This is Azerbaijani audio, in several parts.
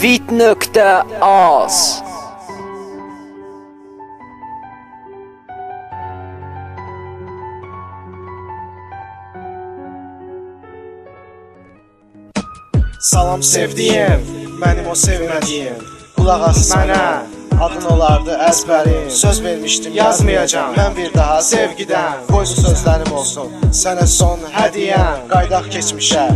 Vit.az. Salam sevdiyim, mənim o sevmədiyim. Qulaq as mənə, adın olardı əzbərim. Söz vermişdim yazmayacam, mən bir daha sevgidən. Qoy bu sözlərim olsun, sənə son hədiyəm. Qaydaq keçmişə,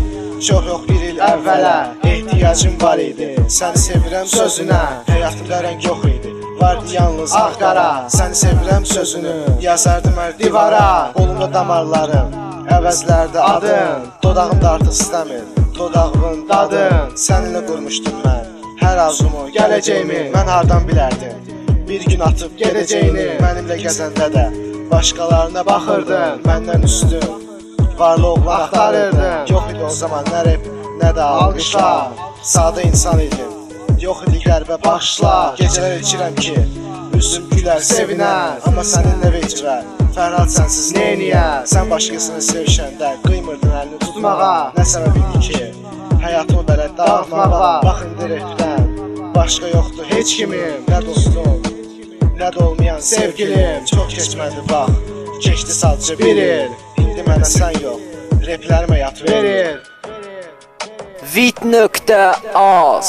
çox yox bir il əvvələ. Ehtiyacım var idi, səni sevirəm sözünə. Həyatımda rəng yox idi, vardı yalnız ağ-qara. Səni sevirəm sözünü, yazardım hər divara. Qolumda damarlarım, əvəzlərdə adın. Dodağımda artıq istəmir, dodağımın dadın. Səninlə qurmuşdum mən hər arzumu, gələcəyimi. Mən hardan bilərdim bir gün atıb gedəcəyini. Mənimlə gəzəndə də başqalarına baxırdın. Məndən üstün varlı oğlan axtarırdın. Yox idi o zaman nə rep, nə də alqışlar. Sadə insan idim, yox idi qəribə baxışlar. Gecələr içirəm ki üzüm gülər, sevinər. Amma səninlə vecvər, Fərhad sənsiz neyniyər? Sən başqasını sevişəndə qıymırdın əlini tutmağa. Nə səbəb idi ki həyatımı belə dağıtmağa? Bax indi repdən başqa yoxdur heç kimim. Nə dostum, nə də olmayan sevgilim. Çox keçmədi vaxt, keçdi sadəcə bir il. İndi mənə sən yox, replərimə yad verir. Vit.az.